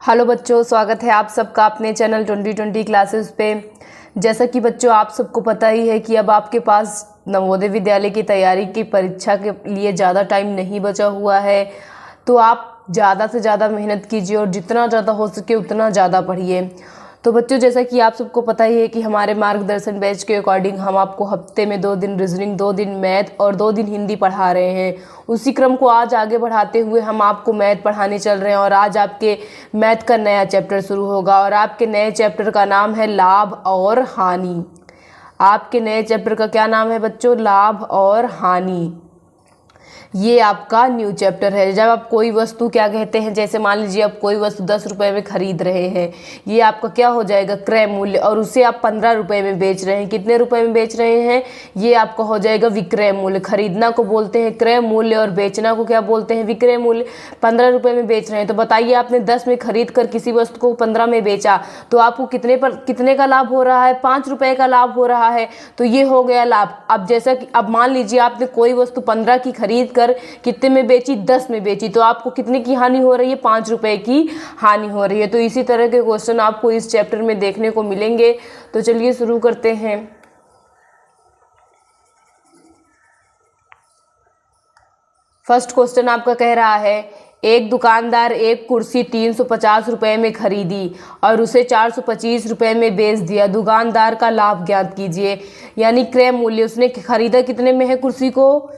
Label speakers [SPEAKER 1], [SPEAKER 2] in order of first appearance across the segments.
[SPEAKER 1] Hello बच्चों, स्वागत है आप सबका अपने चैनल 2020 क्लासेस पे। जैसा कि बच्चों आप सबको पता ही है कि अब आपके पास नवोदय विद्यालय की तैयारी की परीक्षा के लिए ज़्यादा टाइम नहीं बचा हुआ है, तो आप ज़्यादा से ज़्यादा मेहनत कीजिए और जितना ज़्यादा हो सके उतना ज़्यादा पढ़िए। तो बच्चों जैसा कि आप सबको पता ही है कि हमारे मार्गदर्शन बैच के अकॉर्डिंग हम आपको हफ्ते में 2 दिन रीजनिंग, 2 दिन मैथ और 2 दिन हिंदी पढ़ा रहे हैं। उसी क्रम को आज आगे बढ़ाते हुए हम आपको मैथ पढ़ाने चल रहे हैं और आज आपके मैथ का नया चैप्टर शुरू होगा और आपके नए चैप्टर का नाम है लाभ और हानि। आपके नए चैप्टर का क्या नाम है बच्चों? लाभ और हानि। ये आपका न्यू चैप्टर है। जब आप कोई वस्तु क्या कहते हैं, जैसे मान लीजिए आप कोई वस्तु 10 रुपये में खरीद रहे हैं, ये आपका क्या हो जाएगा? क्रय मूल्य। और उसे आप 15 रुपये में बेच रहे हैं। कितने रुपए में बेच रहे हैं? ये आपका हो जाएगा विक्रय मूल्य। खरीदना को बोलते हैं क्रय मूल्य और बेचना को क्या बोलते हैं? विक्रय मूल्य। 15 रुपये में बेच रहे हैं, तो बताइए आपने 10 में खरीद कर किसी वस्तु को 15 में बेचा तो आपको कितने का लाभ हो रहा है? 5 रुपये का लाभ हो रहा है। तो ये हो गया लाभ। अब जैसा कि अब मान लीजिए आपने कोई वस्तु 15 की खरीद कर कितने में बेची? 10 में बेची, तो आपको कितने की हानि हो रही है? 5 रुपए की हानि हो रही है। तो इसी तरह के क्वेश्चन आपको इस चैप्टर में देखने को मिलेंगे। तो चलिए शुरू करते हैं। फर्स्ट क्वेश्चन आपका कह रहा है, एक दुकानदार एक कुर्सी 350 रुपये में खरीदी और उसे 425 रुपये में बेच दिया। दुकानदार का लाभ ज्ञात कीजिए। यानी क्रय मूल्य, उसने खरीदा कितने में है कुर्सी को?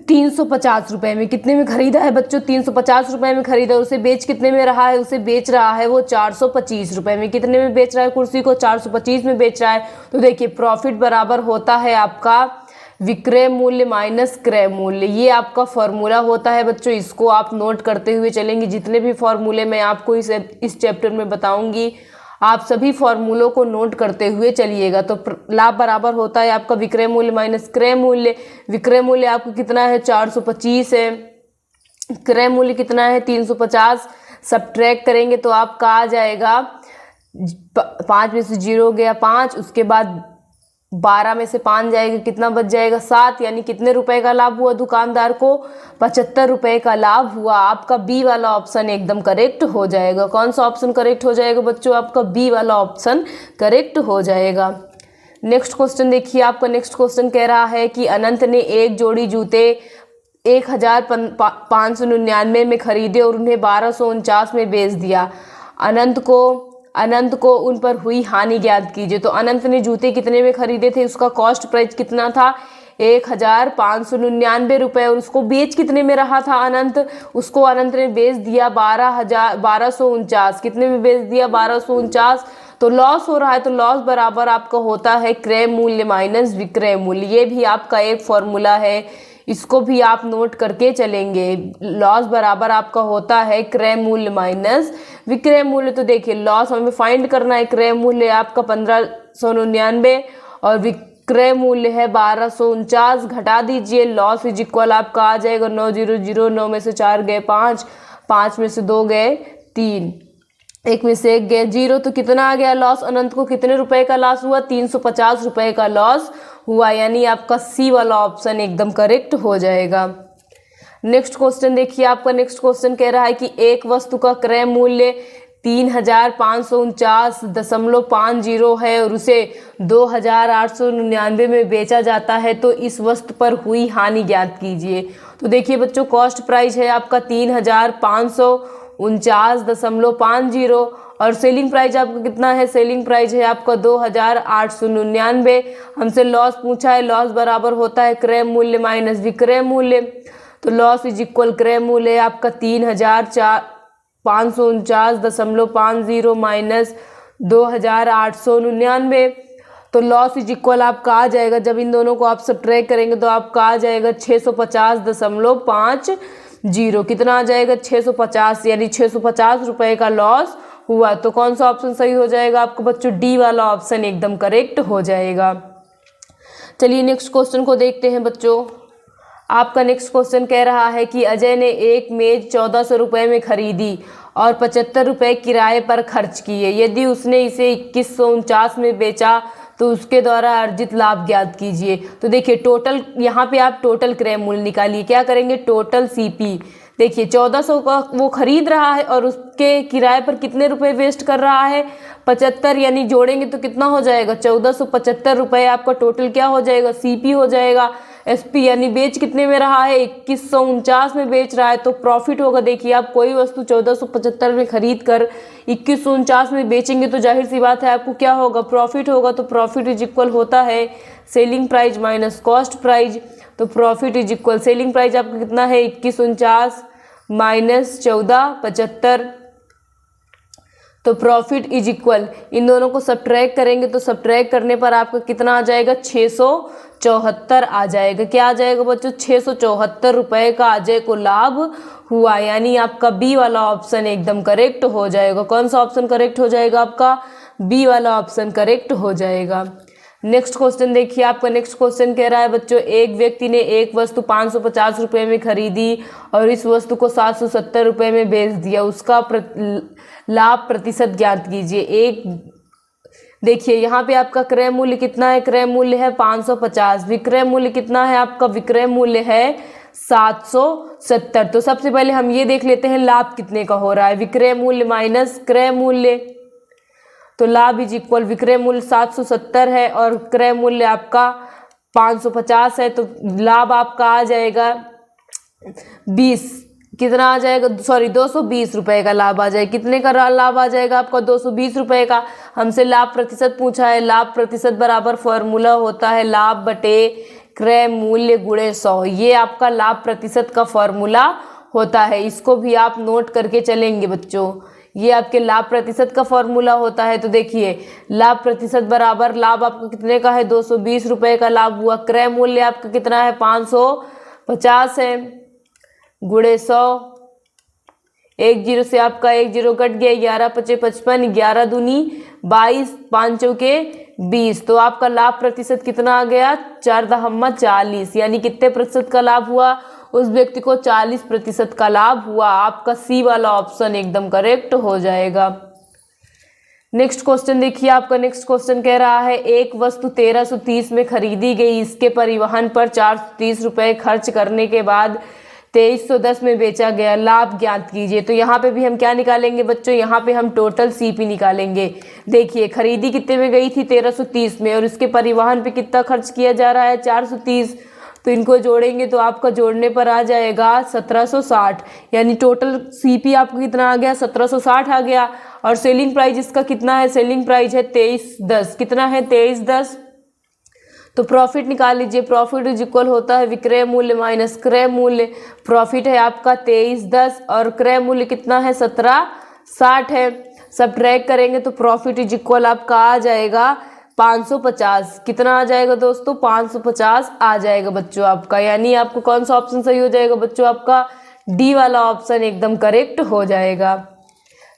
[SPEAKER 1] 350 रुपये में। कितने में खरीदा है बच्चों? 350 रुपये में खरीदा। उसे बेच कितने में रहा है? उसे बेच रहा है वो 425 रुपये में। कितने में बेच रहा है कुर्सी को? 425 में बेच रहा है। तो देखिए प्रॉफिट बराबर होता है आपका विक्रय मूल्य माइनस क्रय मूल्य। ये आपका फॉर्मूला होता है बच्चों, इसको आप नोट करते हुए चलेंगे। जितने भी फॉर्मूले मैं आपको इस चैप्टर में बताऊंगी, आप सभी फॉर्मूलों को नोट करते हुए चलिएगा। तो लाभ बराबर होता है आपका विक्रय मूल्य माइनस क्रय मूल्य। विक्रय मूल्य आपको कितना है? 425 है। क्रय मूल्य कितना है? 350। सब्ट्रैक्ट करेंगे तो आपका आ जाएगा 5 में से 0 गया 5, उसके बाद 12 में से 5 जाएगा, कितना बच जाएगा? 7। यानी कितने रुपए का लाभ हुआ दुकानदार को? 75 रुपए का लाभ हुआ। आपका बी वाला ऑप्शन एकदम करेक्ट हो जाएगा। कौन सा ऑप्शन करेक्ट हो जाएगा बच्चों? आपका बी वाला ऑप्शन करेक्ट हो जाएगा। नेक्स्ट क्वेश्चन देखिए। आपका नेक्स्ट क्वेश्चन कह रहा है कि अनंत ने एक जोड़ी जूते 1599 में खरीदे और उन्हें 1249 में बेच दिया। अनंत को उन पर हुई हानि ज्ञात कीजिए। तो अनंत ने जूते कितने में खरीदे थे? उसका कॉस्ट प्राइस कितना था? 1599 रुपये। और उसको बेच कितने में रहा था अनंत? उसको अनंत ने बेच दिया 1249। कितने में बेच दिया? 1249। तो लॉस हो रहा है, तो लॉस बराबर आपका होता है क्रय मूल्य माइनस विक्रय मूल्य। ये भी आपका एक फॉर्मूला है, इसको भी आप नोट करके चलेंगे। लॉस बराबर आपका होता है क्रय मूल्य माइनस विक्रय मूल्य। तो देखिए लॉस हमें फाइंड करना है। क्रय मूल्य आपका 1599 और विक्रय मूल्य है 1249। घटा दीजिए, लॉस इज इक्वल आपका आ जाएगा 900। 9 में से 4 गए 5, 5 में से 2 गए 3, 1 में से 1 गए 0। तो कितना आ गया लॉस? अनंत को कितने रुपए का लॉस हुआ? 350 रुपए का लॉस हुआ। यानी आपका सी वाला ऑप्शन एकदम करेक्ट हो जाएगा। नेक्स्ट क्वेश्चन देखिए। आपका नेक्स्ट क्वेश्चन कह रहा है कि एक वस्तु का क्रय मूल्य 3549.50 है और उसे 2899 में बेचा जाता है, तो इस वस्तु पर हुई हानि ज्ञात कीजिए। तो देखिए बच्चों कॉस्ट प्राइस है आपका 3549.50 और सेलिंग प्राइस आपका कितना है? सेलिंग प्राइस है आपका 2899। हमसे लॉस पूछा है, लॉस बराबर होता है क्रय मूल्य माइनस विक्रय मूल्य। तो लॉस इज इक्वल क्रय मूल्य आपका 3549.50 माइनस 2899। तो लॉस इज इक्वल आपका आ जाएगा, जब इन दोनों को आप सब्ट्रैक्ट करेंगे तो आपका आ जाएगा 650.50। कितना आ जाएगा? 650। यानी 650 रुपए का लॉस हुआ। तो कौन सा ऑप्शन सही हो जाएगा आपको बच्चों? डी वाला ऑप्शन एकदम करेक्ट हो जाएगा। चलिए नेक्स्ट क्वेश्चन को देखते हैं बच्चों। आपका नेक्स्ट क्वेश्चन कह रहा है कि अजय ने एक मेज 1400 रुपये में खरीदी और 75 रुपये किराए पर खर्च किए। यदि उसने इसे 2149 में बेचा तो उसके द्वारा अर्जित लाभ ज्ञात कीजिए। तो देखिए टोटल, यहाँ पे आप टोटल क्रय मूल्य निकालिए। क्या करेंगे? Total CP. देखिए 1400 का वो खरीद रहा है और उसके किराए पर कितने रुपए वेस्ट कर रहा है, 75, यानी जोड़ेंगे तो कितना हो जाएगा 1475 रुपए आपका टोटल क्या हो जाएगा, सीपी हो जाएगा। एसपी यानी बेच कितने में रहा है, 2149 में बेच रहा है, तो प्रॉफिट होगा। देखिए आप कोई वस्तु 1475 में खरीद कर 2149 में बेचेंगे तो जाहिर सी बात है आपको क्या होगा, प्रॉफिट होगा। तो प्रॉफिट इज इक्वल होता है selling price minus cost price. तो profit is equal selling price आपका कितना है 2149 माइनस 1475, तो प्रॉफिट इज इक्वल इन दोनों को सब्ट्रैक्ट करेंगे तो सब्ट्रैक्ट करने पर आपका कितना आ जाएगा 674 आ जाएगा। क्या आ जाएगा बच्चों, 674 रुपए का अजय को लाभ हुआ, यानी आपका बी वाला ऑप्शन एकदम करेक्ट हो जाएगा। कौन सा ऑप्शन करेक्ट हो जाएगा, आपका बी वाला ऑप्शन करेक्ट हो जाएगा। नेक्स्ट क्वेश्चन देखिए, आपका नेक्स्ट क्वेश्चन कह रहा है बच्चों, एक व्यक्ति ने एक वस्तु 550 रुपये में खरीदी और इस वस्तु को 770 रुपये में बेच दिया, उसका लाभ प्रतिशत ज्ञात कीजिए। एक देखिए यहाँ पे आपका क्रय मूल्य कितना है, क्रय मूल्य है 550, विक्रय मूल्य कितना है आपका, विक्रय मूल्य है 770। तो सबसे पहले हम ये देख लेते हैं लाभ कितने का हो रहा है, विक्रय मूल्य माइनस क्रय मूल्य, तो लाभ इज इक्वल विक्रय मूल्य 770 है और क्रय मूल्य आपका 550 है, तो लाभ आपका आ जाएगा 20, कितना आ जाएगा, सॉरी 220 रुपए का लाभ आ जाएगा। कितने का लाभ आ जाएगा आपका 220 रुपए का। हमसे लाभ प्रतिशत पूछा है, लाभ प्रतिशत बराबर फॉर्मूला होता है लाभ बटे क्रय मूल्य गुणे 100, ये आपका लाभ प्रतिशत का फॉर्मूला होता है। इसको भी आप नोट करके चलेंगे बच्चों, ये आपके लाभ प्रतिशत का फॉर्मूला होता है। तो देखिए लाभ प्रतिशत बराबर लाभ आपका कितने का है 220 रुपए का लाभ हुआ, क्रय मूल्य आपका कितना है 550 है, गुणे 100, 1 0 से आपका 1 0 कट गया, 11 5 55, 11 दूनी 22, 5 चौके 20, तो आपका लाभ प्रतिशत कितना आ गया 4 दहम्मा 40, यानी कितने प्रतिशत का लाभ हुआ, उस व्यक्ति को 40% का लाभ हुआ। आपका सी वाला ऑप्शन एकदम करेक्ट हो जाएगा। नेक्स्ट क्वेश्चन देखिए, आपका नेक्स्ट क्वेश्चन कह रहा है एक वस्तु 1330 में खरीदी गई, इसके परिवहन पर 430 रुपए खर्च करने के बाद 2310 में बेचा गया, लाभ ज्ञात कीजिए। तो यहाँ पे भी हम क्या निकालेंगे बच्चों, यहाँ पे हम टोटल सीपी निकालेंगे। देखिए खरीदी कितने में गई थी 1330 में और इसके परिवहन पे कितना खर्च किया जा रहा है 430, तो इनको जोड़ेंगे तो आपका जोड़ने पर आ जाएगा 1760, यानी टोटल सीपी आपको कितना आ गया 1760 आ गया। और सेलिंग प्राइस इसका कितना है, सेलिंग प्राइस है 2310, कितना है 2310, तो प्रॉफिट निकाल लीजिए। प्रॉफिट इज इक्वल होता है विक्रय मूल्य माइनस क्रय मूल्य, प्रॉफिट है आपका 2310 और क्रय मूल्य कितना है 1760 है, सब्ट्रैक्ट करेंगे तो प्रॉफिट इज इक्वल आपका आ जाएगा 550, कितना आ जाएगा दोस्तों 550 आ जाएगा बच्चों आपका, यानी आपको कौन सा ऑप्शन सही हो जाएगा बच्चों, आपका डी वाला ऑप्शन एकदम करेक्ट हो जाएगा।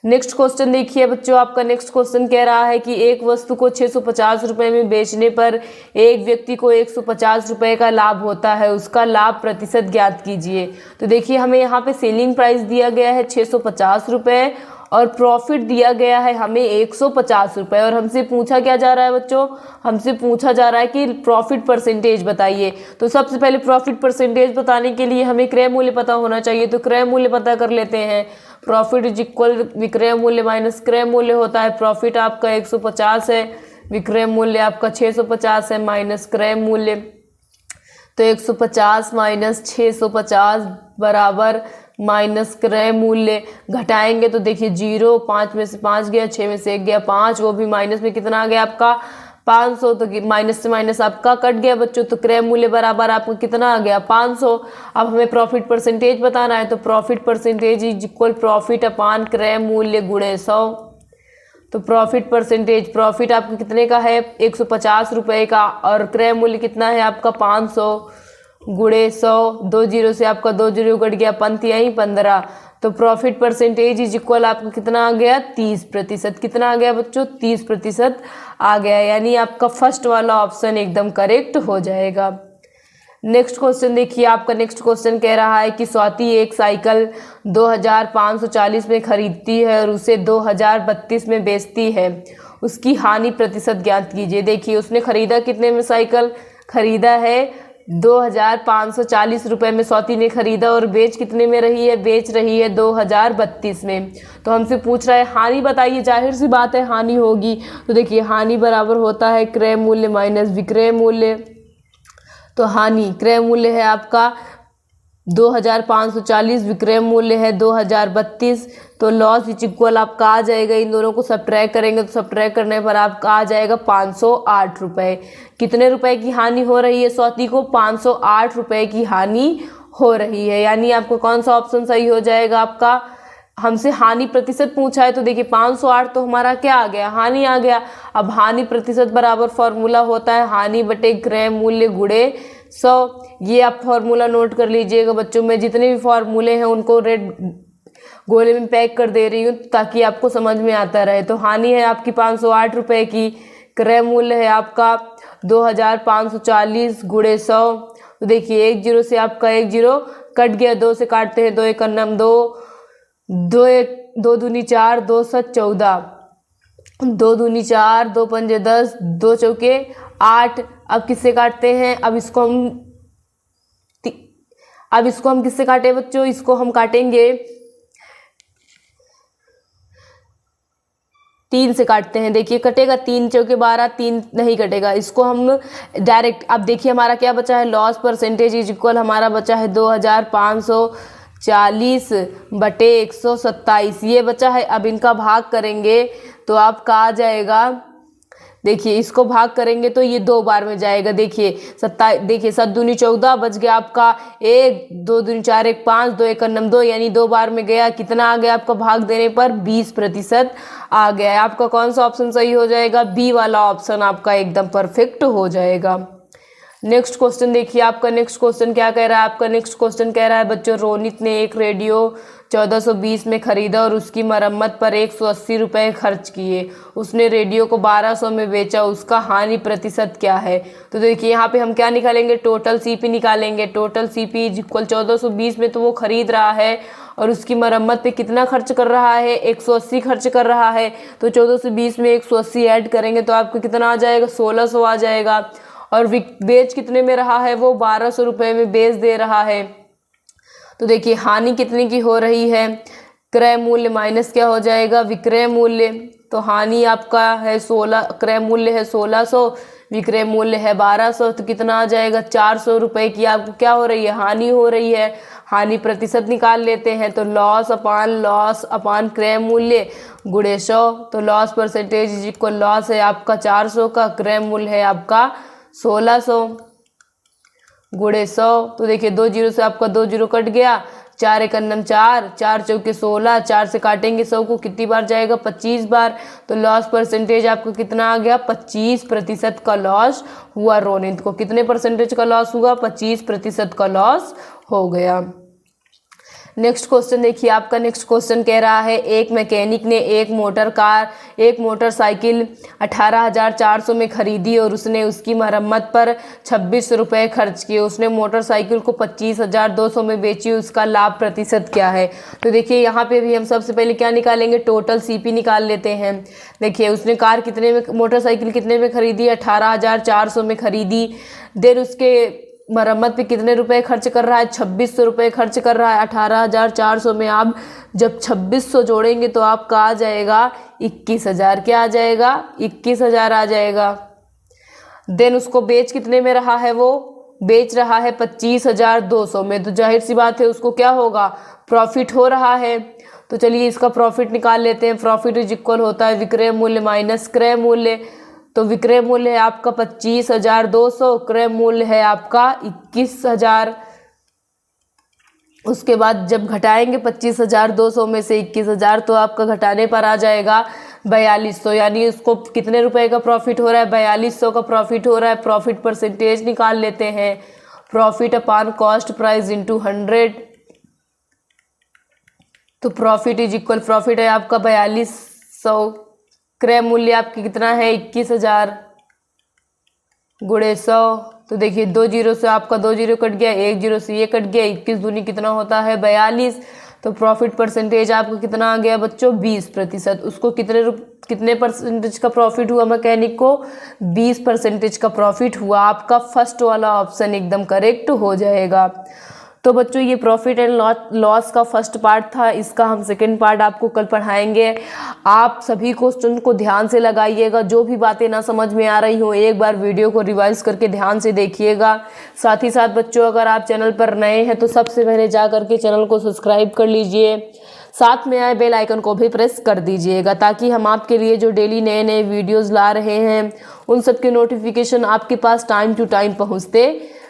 [SPEAKER 1] नेक्स्ट क्वेश्चन देखिए बच्चों, आपका नेक्स्ट क्वेश्चन कह रहा है कि एक वस्तु को 650 रुपये में बेचने पर एक व्यक्ति को 150 रुपये का लाभ होता है, उसका लाभ प्रतिशत ज्ञात कीजिए। तो देखिए हमें यहाँ पे सेलिंग प्राइस दिया गया है 650 रुपये और प्रॉफिट दिया गया है हमें 150 रुपये, और हमसे पूछा क्या जा रहा है बच्चों, हमसे पूछा जा रहा है कि प्रॉफिट परसेंटेज बताइए। तो सबसे पहले प्रॉफिट परसेंटेज बताने के लिए हमें क्रय मूल्य पता होना चाहिए, तो क्रय मूल्य पता कर लेते हैं। प्रॉफिट इज इक्वल विक्रय मूल्य माइनस क्रय मूल्य होता है, प्रॉफिट आपका 150 है, विक्रय मूल्य आपका 650 है माइनस क्रय मूल्य, तो 150 माइनस 650 बराबर माइनस क्रय मूल्य, घटाएंगे तो देखिए 0, 5 में से 5 गया, 6 में से 1 गया 5, वो भी माइनस में कितना आ गया आपका 500, तो माइनस से माइनस आपका कट गया बच्चों, तो क्रय मूल्य बराबर आपको कितना आ गया 500। अब हमें प्रॉफिट परसेंटेज बताना है, तो profit percentage is equal profit upon क्रय मूल्य गुणे 100, तो प्रॉफिट परसेंटेज, प्रॉफिट आपका कितने का है 150 रुपये का और क्रय मूल्य कितना है आपका 500 गुणे 100, 2 0 से आपका 2 0 कट गया, पंथ यहीं 15, तो प्रॉफिट परसेंटेज इज इक्वल आपका कितना आ गया 30%, कितना आ गया बच्चों 30% आ गया, यानी आपका फर्स्ट वाला ऑप्शन एकदम करेक्ट हो जाएगा। नेक्स्ट क्वेश्चन देखिए, आपका नेक्स्ट क्वेश्चन कह रहा है कि स्वाति एक साइकिल 2540 में खरीदती है और उसे 2032 में बेचती है, उसकी हानि प्रतिशत ज्ञात कीजिए। देखिए उसने खरीदा कितने में साइकिल, खरीदा है 2,540 रुपये में स्वाति ने खरीदा और बेच कितने में रही है, बेच रही है 2,032 में। तो हमसे पूछ रहा है हानि बताइए, जाहिर सी बात है हानि होगी। तो देखिए हानि बराबर होता है क्रय मूल्य माइनस विक्रय मूल्य। तो हानि क्रय मूल्य है आपका 2,540, विक्रय मूल्य है 2,032। तो लॉस इज इक्वल आपका आ जाएगा, इन दोनों को सब्ट्रैक्ट करेंगे तो सब्ट्रैक्ट करने पर आपका आ जाएगा 508 रुपये। कितने रुपए की हानि हो रही है स्वाति को, 508 रुपये की हानि हो रही है। यानी आपको कौन सा ऑप्शन सही हो जाएगा आपका, हमसे हानि प्रतिशत पूछा है तो देखिए 508 तो हमारा क्या आ गया, हानि आ गया। अब हानि प्रतिशत बराबर फॉर्मूला होता है हानि बटे क्रय मूल्य गुणे 100। ये आप फॉर्मूला नोट कर लीजिएगा बच्चों, में जितने भी फॉर्मूले हैं उनको रेड गोले में पैक कर दे रही हूँ ताकि आपको समझ में आता रहे। तो हानि है आपकी 508 रुपये की, क्रय मूल्य है आपका 2,540 गुणे 100। तो देखिए 1 0 से आपका 1 0 कट गया, 2 से काटते हैं 2 1 9 2 2 1 2 दूनी 4 2 7 14 2 दूनी 4 2 पंजे 10 2 चौके 8। अब किससे काटते हैं, अब इसको हम किससे काटे बच्चों, इसको हम काटेंगे 3 से काटते हैं। देखिए कटेगा 3 चौके 12, 3 नहीं कटेगा, इसको हम डायरेक्ट। अब देखिए हमारा क्या बचा है, लॉस परसेंटेज इज इक्वल हमारा बचा है 2,540 बटे 127 ये बचा है। अब इनका भाग करेंगे तो आपका आ जाएगा, देखिए इसको भाग करेंगे तो ये 2 बार में जाएगा। देखिए 7 दूनी 14 बच गया आपका 1 2 दूनी 4 1 5 2 1 9 2, यानी 2 बार में गया। कितना आ गया आपका भाग देने पर 20% आ गया है। आपका कौन सा ऑप्शन सही हो जाएगा, बी वाला ऑप्शन आपका एकदम परफेक्ट हो जाएगा। नेक्स्ट क्वेश्चन देखिए, आपका नेक्स्ट क्वेश्चन क्या कह रहा है, आपका नेक्स्ट क्वेश्चन कह रहा है बच्चों रोनित ने एक रेडियो 1420 में खरीदा और उसकी मरम्मत पर 180 रुपये खर्च किए। उसने रेडियो को 1200 में बेचा, उसका हानि प्रतिशत क्या है। तो देखिए यहाँ पे हम क्या निकालेंगे, टोटल सीपी निकालेंगे। टोटल सीपी इज इक्वल 1420 में तो वो खरीद रहा है और उसकी मरम्मत पे कितना खर्च कर रहा है, 180 खर्च कर रहा है। तो 1420 में 180 ऐड करेंगे तो आपको कितना आ जाएगा, 1600 आ जाएगा। और बेच कितने में रहा है, वो 1200 रुपये में बेच दे रहा है। तो देखिए हानि कितने की हो रही है, क्रय मूल्य माइनस क्या हो जाएगा, विक्रय मूल्य। तो हानि आपका है 16, क्रय मूल्य है 1600, विक्रय मूल्य है 1200। तो कितना आ जाएगा, 400 रुपये की आपको क्या हो रही है, हानि हो रही है। हानि प्रतिशत निकाल लेते हैं तो लॉस अपान क्रय मूल्य गुणे 100। तो loss percentage is equal, loss है आपका 400 का, क्रय मूल्य है आपका 1600 गुणे 100। तो देखिए 2 0 से आपका 2 0 कट गया, 4 1 9 4 4 चौके 16, 4 से काटेंगे 100 को कितनी बार जाएगा, 25 बार। तो लॉस परसेंटेज आपको कितना आ गया, 25% का लॉस हुआ। रोनित को कितने परसेंटेज का लॉस हुआ, 25% का लॉस हो गया। नेक्स्ट क्वेश्चन देखिए, आपका नेक्स्ट क्वेश्चन कह रहा है एक मैकेनिक ने एक मोटरसाइकिल 18,400 में खरीदी और उसने उसकी मरम्मत पर 26 रुपये खर्च किए। उसने मोटरसाइकिल को 25,200 में बेची, उसका लाभ प्रतिशत क्या है। तो देखिए यहाँ पे भी हम सबसे पहले क्या निकालेंगे, टोटल सीपी निकाल लेते हैं। देखिए उसने मोटरसाइकिल कितने में खरीदी, 18,400 में खरीदी। देन उसके मरम्मत पे कितने रुपए खर्च कर रहा है, 2600 रुपये खर्च कर रहा है। 18,400 में आप जब 2600 जोड़ेंगे तो आपका आ जाएगा 21,000। क्या आ जाएगा, 21,000 आ जाएगा। देन उसको बेच कितने में रहा है, वो बेच रहा है 25,200 में। तो जाहिर सी बात है उसको क्या होगा, प्रॉफिट हो रहा है। तो चलिए इसका प्रॉफिट निकाल लेते हैं। प्रॉफिट इज इक्वल होता है विक्रय मूल्य माइनस क्रय मूल्य। तो विक्रय मूल्य है आपका 25,200, क्रय मूल्य है आपका 21,000। उसके बाद जब घटाएंगे 25,200 में से 21,000 तो आपका घटाने पर आ जाएगा 4,200। यानी उसको कितने रुपए का प्रॉफिट हो रहा है, 4,200 का प्रॉफिट हो रहा है। प्रॉफिट परसेंटेज निकाल लेते हैं, प्रॉफिट अपान कॉस्ट प्राइस इंटू 100। तो प्रॉफिट इज इक्वल, प्रॉफिट है आपका 4,200, क्रय मूल्य आपकी कितना है 21,000 गुणे 100। तो देखिए 2 0 से आपका 2 0 कट गया, 1 0 से ये कट गया, 21 दूनी कितना होता है 42। तो प्रॉफिट परसेंटेज आपका कितना आ गया बच्चों 20%। उसको कितने परसेंटेज का प्रॉफिट हुआ मैकेनिक को 20% का प्रॉफिट हुआ। आपका फर्स्ट वाला ऑप्शन एकदम करेक्ट हो जाएगा। तो बच्चों ये प्रॉफिट एंड लॉस का फर्स्ट पार्ट था, इसका हम सेकंड पार्ट आपको कल पढ़ाएंगे। आप सभी क्वेश्चन को ध्यान से लगाइएगा, जो भी बातें ना समझ में आ रही हो एक बार वीडियो को रिवाइज करके ध्यान से देखिएगा। साथ ही साथ बच्चों अगर आप चैनल पर नए हैं तो सबसे पहले जा करके चैनल को सब्सक्राइब कर लीजिए, साथ में आए बेल आइकन को भी प्रेस कर दीजिएगा, ताकि हम आपके लिए जो डेली नए नए वीडियोस ला रहे हैं उन सब के नोटिफिकेशन आपके पास टाइम टू टाइम पहुंचते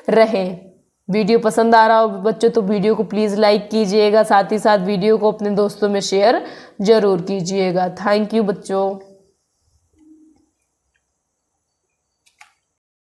[SPEAKER 1] रहें। वीडियो पसंद आ रहा हो बच्चों तो वीडियो को प्लीज़ लाइक कीजिएगा, साथ ही साथ वीडियो को अपने दोस्तों में शेयर जरूर कीजिएगा। थैंक यू बच्चों।